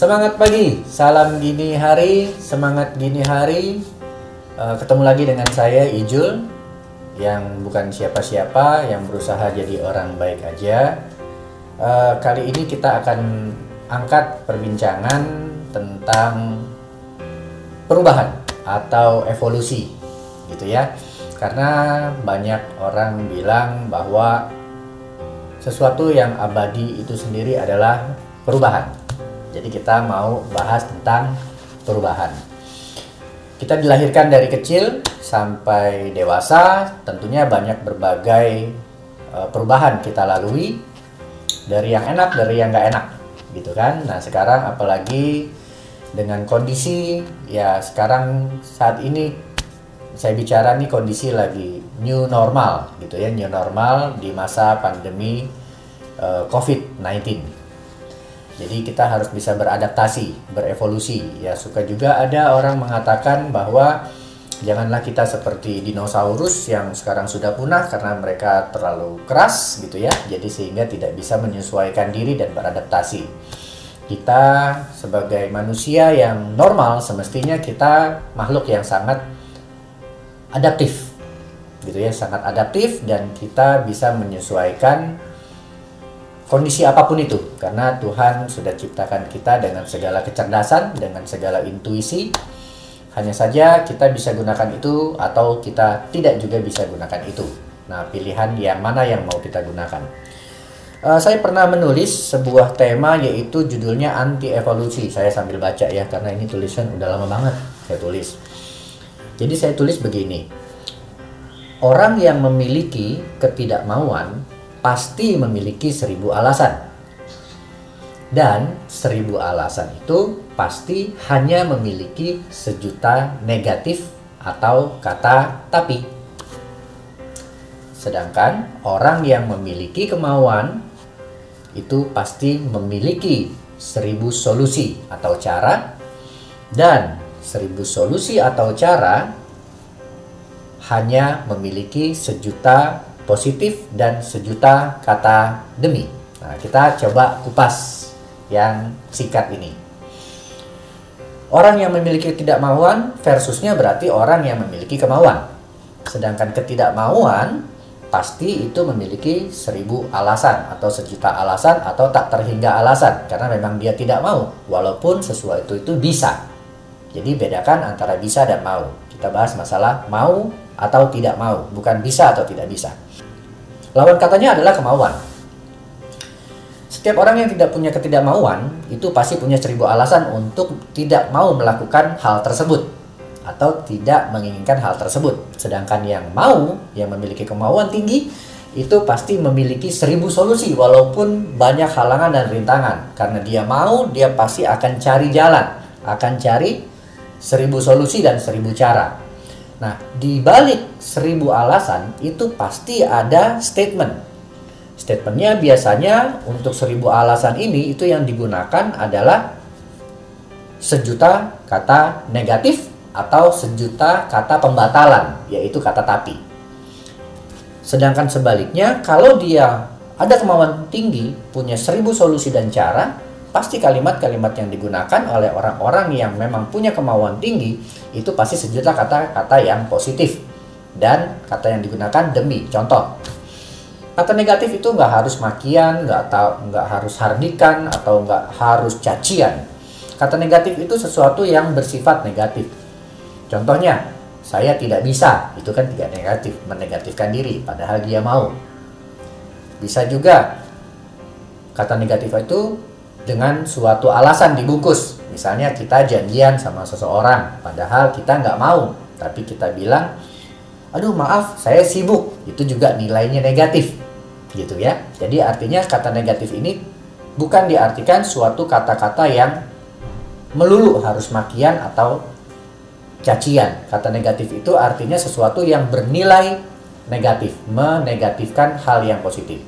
Semangat pagi, salam gini hari, semangat gini hari. Ketemu lagi dengan saya Ijul, yang bukan siapa-siapa, yang berusaha jadi orang baik aja. Kali ini kita akan angkat perbincangan tentang perubahan atau evolusi, gitu ya. Karena banyak orang bilang bahwa sesuatu yang abadi itu sendiri adalah perubahan. Jadi kita mau bahas tentang perubahan. Kita dilahirkan dari kecil sampai dewasa, tentunya banyak berbagai perubahan kita lalui, dari yang enak, dari yang nggak enak, gitu kan. Nah sekarang apalagi dengan kondisi, ya sekarang saat ini saya bicara nih kondisi lagi new normal, gitu ya, new normal di masa pandemi COVID-19. Jadi kita harus bisa beradaptasi, berevolusi. Ya suka juga ada orang mengatakan bahwa janganlah kita seperti dinosaurus yang sekarang sudah punah karena mereka terlalu keras, gitu ya. Jadi sehingga tidak bisa menyesuaikan diri dan beradaptasi. Kita sebagai manusia yang normal semestinya kita makhluk yang sangat adaptif, gitu ya, sangat adaptif, dan kita bisa menyesuaikan kondisi apapun itu, karena Tuhan sudah ciptakan kita dengan segala kecerdasan, dengan segala intuisi. Hanya saja kita bisa gunakan itu atau kita tidak juga bisa gunakan itu. Nah, pilihan yang mana yang mau kita gunakan. Saya pernah menulis sebuah tema, yaitu judulnya anti evolusi. Saya sambil baca ya, karena ini tulisan udah lama banget saya tulis. Jadi saya tulis begini: orang yang memiliki ketidakmauan pasti memiliki 1000 alasan. Dan 1000 alasan itu pasti hanya memiliki 1.000.000 negatif atau kata tapi. Sedangkan orang yang memiliki kemauan itu pasti memiliki 1000 solusi atau cara, dan 1000 solusi atau cara hanya memiliki 1.000.000 positif dan 1.000.000 kata demi. Nah, kita coba kupas yang singkat ini. Orang yang memiliki ketidakmauan versusnya berarti orang yang memiliki kemauan. Sedangkan ketidakmauan pasti itu memiliki 1000 alasan atau 1.000.000 alasan atau tak terhingga alasan, karena memang dia tidak mau walaupun sesuatu itu bisa. Jadi bedakan antara bisa dan mau. Kita bahas masalah mau atau tidak mau, bukan bisa atau tidak bisa. Lawan katanya adalah kemauan. Setiap orang yang tidak punya ketidakmauan itu pasti punya 1000 alasan untuk tidak mau melakukan hal tersebut atau tidak menginginkan hal tersebut. Sedangkan yang mau, yang memiliki kemauan tinggi, itu pasti memiliki 1000 solusi walaupun banyak halangan dan rintangan. Karena dia mau, dia pasti akan cari jalan, akan cari 1000 solusi dan 1000 cara. Nah, di balik 1000 alasan itu pasti ada statement. Statementnya biasanya untuk 1000 alasan ini itu yang digunakan adalah 1.000.000 kata negatif atau 1.000.000 kata pembatalan, yaitu kata tapi. Sedangkan sebaliknya, kalau dia ada kemauan tinggi, punya 1000 solusi dan cara, pasti kalimat-kalimat yang digunakan oleh orang-orang yang memang punya kemauan tinggi itu pasti 1.000.000 kata-kata yang positif dan kata yang digunakan demi. Contoh, kata negatif itu nggak harus makian, nggak harus hardikan, atau nggak harus cacian. Kata negatif itu sesuatu yang bersifat negatif. Contohnya, saya tidak bisa, itu kan tidak negatif, menegatifkan diri, padahal dia mau. Bisa juga kata negatif itu dengan suatu alasan dibungkus. Misalnya kita janjian sama seseorang, padahal kita nggak mau, tapi kita bilang, aduh maaf saya sibuk, itu juga nilainya negatif, gitu ya. Jadi artinya kata negatif ini bukan diartikan suatu kata-kata yang melulu harus makian atau cacian. Kata negatif itu artinya sesuatu yang bernilai negatif, menegatifkan hal yang positif.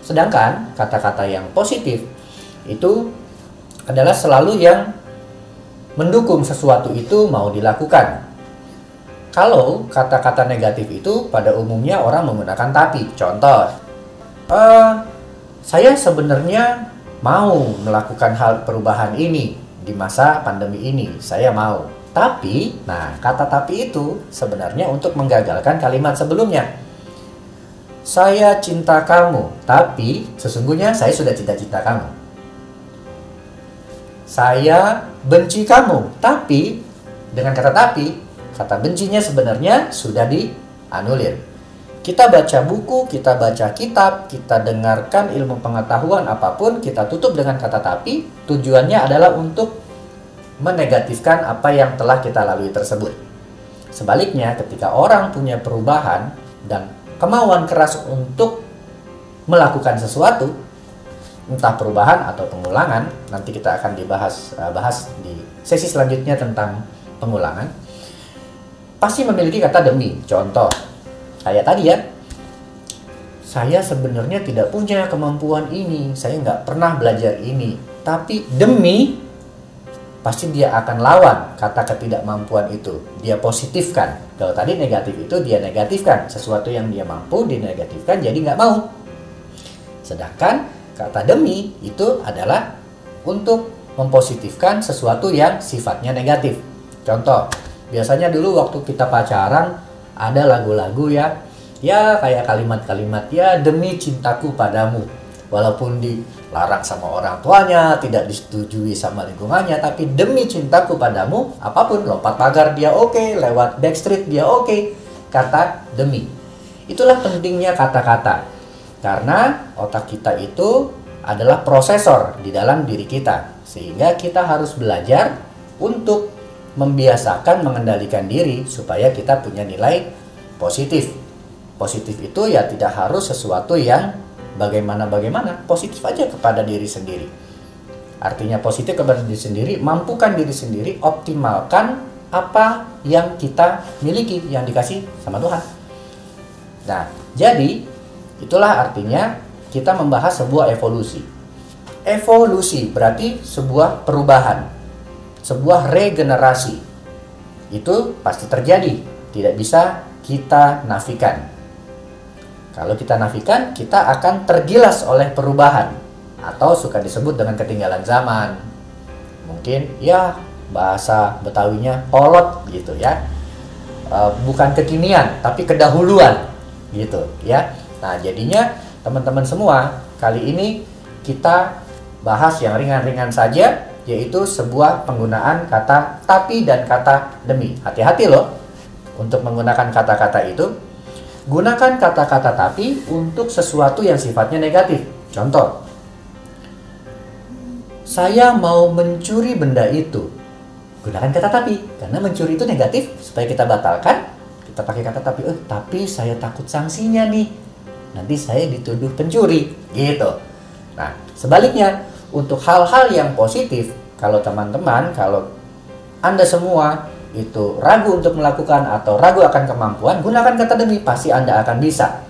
Sedangkan kata-kata yang positif itu adalah selalu yang mendukung sesuatu itu mau dilakukan. Kalau kata-kata negatif itu pada umumnya orang menggunakan tapi. Contoh, saya sebenarnya mau melakukan hal perubahan ini di masa pandemi ini, saya mau. Tapi, nah kata tapi itu sebenarnya untuk menggagalkan kalimat sebelumnya. Saya cinta kamu, tapi sesungguhnya saya sudah cinta kamu. Saya benci kamu, tapi dengan kata tapi, kata bencinya sebenarnya sudah dianulir. Kita baca buku, kita baca kitab, kita dengarkan ilmu pengetahuan apapun, kita tutup dengan kata tapi, tujuannya adalah untuk menegatifkan apa yang telah kita lalui tersebut. Sebaliknya, ketika orang punya perubahan dan kemauan keras untuk melakukan sesuatu, entah perubahan atau pengulangan, nanti kita akan bahas di sesi selanjutnya tentang pengulangan, pasti memiliki kata demi. Contoh, kayak tadi ya, saya sebenarnya tidak punya kemampuan ini, saya nggak pernah belajar ini, tapi demi, pasti dia akan lawan kata ketidakmampuan itu, dia positifkan. Kalau tadi negatif itu dia negatifkan, sesuatu yang dia mampu dinegatifkan jadi nggak mau. Sedangkan kata demi itu adalah untuk mempositifkan sesuatu yang sifatnya negatif. Contoh, biasanya dulu waktu kita pacaran ada lagu-lagu ya kayak kalimat-kalimat ya demi cintaku padamu. Walaupun dilarang sama orang tuanya, tidak disetujui sama lingkungannya, tapi demi cintaku padamu, apapun, lompat pagar dia oke, lewat backstreet dia oke, kata demi. Itulah pentingnya kata-kata, karena otak kita itu adalah prosesor di dalam diri kita, sehingga kita harus belajar untuk membiasakan mengendalikan diri supaya kita punya nilai positif. Positif itu ya tidak harus sesuatu yang bagaimana, positif aja kepada diri sendiri. Artinya positif kepada diri sendiri, mampukan diri sendiri, optimalkan apa yang kita miliki, yang dikasih sama Tuhan. Nah, jadi itulah artinya kita membahas sebuah evolusi. Evolusi berarti sebuah perubahan, sebuah regenerasi. Itu pasti terjadi, tidak bisa kita nafikan. Kalau kita nafikan, kita akan tergilas oleh perubahan, atau suka disebut dengan ketinggalan zaman. Mungkin ya bahasa Betawinya kolot gitu ya, bukan kekinian tapi kedahuluan gitu ya. Nah, jadinya teman-teman semua, kali ini kita bahas yang ringan-ringan saja, yaitu sebuah penggunaan kata tapi dan kata demi. Hati-hati loh untuk menggunakan kata-kata itu. Gunakan kata-kata tapi untuk sesuatu yang sifatnya negatif. Contoh, saya mau mencuri benda itu. Gunakan kata tapi, karena mencuri itu negatif. Supaya kita batalkan, kita pakai kata tapi. Tapi saya takut sanksinya nih, nanti saya dituduh pencuri gitu. Nah, sebaliknya, untuk hal-hal yang positif, kalau teman-teman, kalau Anda semua itu ragu untuk melakukan atau ragu akan kemampuan, gunakan kata demi, pasti Anda akan bisa.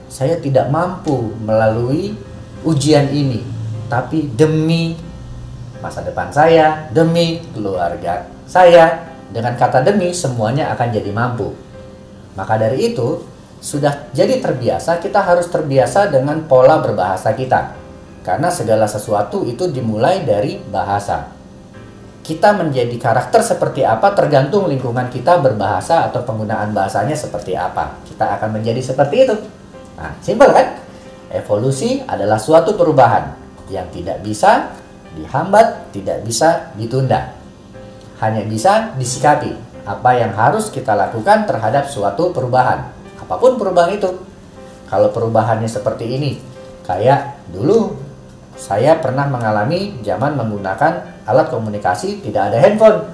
Saya tidak mampu melalui ujian ini, tapi demi masa depan saya, demi keluarga saya, dengan kata demi semuanya akan jadi mampu. Maka dari itu, sudah jadi terbiasa, kita harus terbiasa dengan pola berbahasa kita. Karena segala sesuatu itu dimulai dari bahasa. Kita menjadi karakter seperti apa tergantung lingkungan kita berbahasa atau penggunaan bahasanya seperti apa. Kita akan menjadi seperti itu. Nah, simpel kan? Evolusi adalah suatu perubahan yang tidak bisa dihambat, tidak bisa ditunda. Hanya bisa disikapi apa yang harus kita lakukan terhadap suatu perubahan. Apapun perubahan itu. Kalau perubahannya seperti ini, kayak dulu saya pernah mengalami zaman menggunakan alat komunikasi, tidak ada handphone.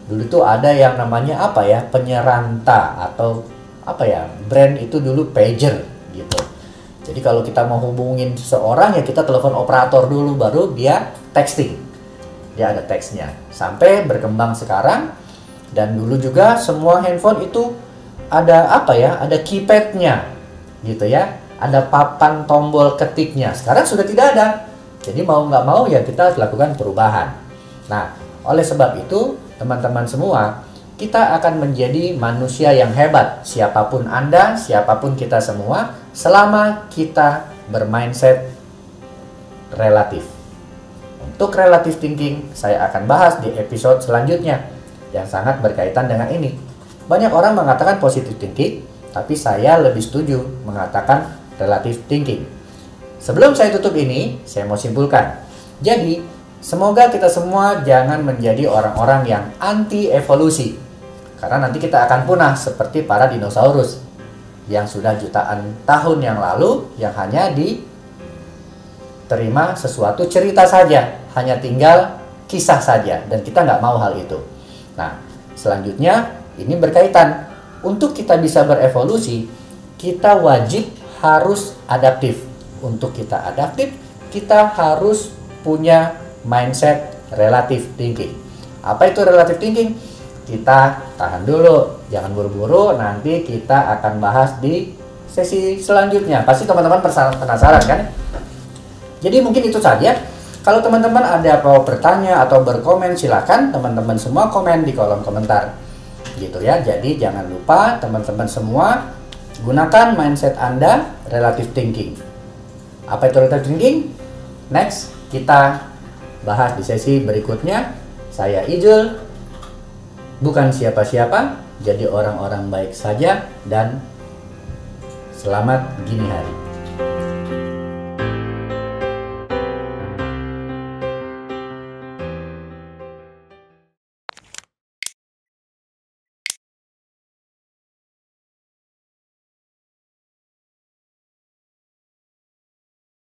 Dulu tuh ada yang namanya apa ya, penyeranta atau apa ya, brand itu dulu pager gitu. Jadi kalau kita mau hubungin seseorang ya kita telepon operator dulu, baru dia texting. Dia ada teksnya. Sampai berkembang sekarang, dan dulu juga semua handphone itu ada apa ya, ada keypadnya gitu ya, ada papan tombol ketiknya. Sekarang sudah tidak ada. Jadi mau nggak mau ya kita lakukan perubahan. Nah, oleh sebab itu teman-teman semua, kita akan menjadi manusia yang hebat. Siapapun Anda, siapapun kita semua, selama kita bermindset relatif. Untuk relative thinking, saya akan bahas di episode selanjutnya yang sangat berkaitan dengan ini. Banyak orang mengatakan positive thinking, tapi saya lebih setuju mengatakan relative thinking. Sebelum saya tutup ini, saya mau simpulkan. Jadi, semoga kita semua jangan menjadi orang-orang yang anti evolusi. Karena nanti kita akan punah seperti para dinosaurus yang sudah jutaan tahun yang lalu, yang hanya diterima sesuatu cerita saja, hanya tinggal kisah saja, dan kita nggak mau hal itu. Nah, selanjutnya ini berkaitan. Untuk kita bisa berevolusi, kita wajib harus adaptif. Untuk kita adaptif, kita harus punya mindset relative thinking. Apa itu relative thinking? Kita tahan dulu, jangan buru-buru, nanti kita akan bahas di sesi selanjutnya. Pasti teman-teman penasaran kan? Jadi mungkin itu saja. Kalau teman-teman ada mau bertanya atau berkomen, silakan teman-teman semua komen di kolom komentar. Gitu ya. Jadi jangan lupa teman-teman semua gunakan mindset Anda relative thinking. Apa itu relative thinking? Next, kita bahas di sesi berikutnya. Saya Ijul, bukan siapa-siapa, jadi orang-orang baik saja, dan selamat gini hari.